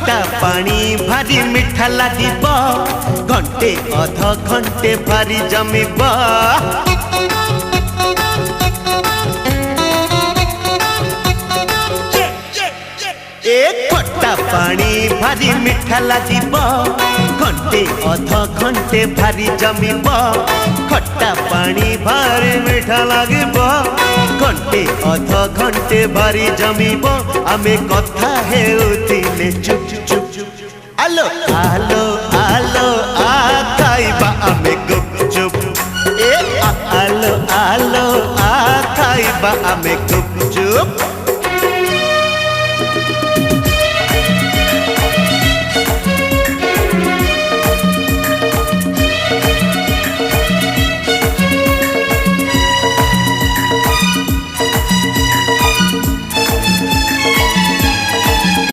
खट्टा पानी भारी मिठा लागिब घंटे अध घंटे भारी जमिब ए खट्टा पानी भारी मिठा लागिब घंटे अध घंटे भारी जमिब खट्टा पानी भारी मिठा लागिब घंटे अध घंटे भारी जमिब आमे कथा हेउथिले चुप चुप आलो आलो आलो आ खाइबा आमे गुपचुप ए आलो आलो आ खाइबा आमे गुपचुप।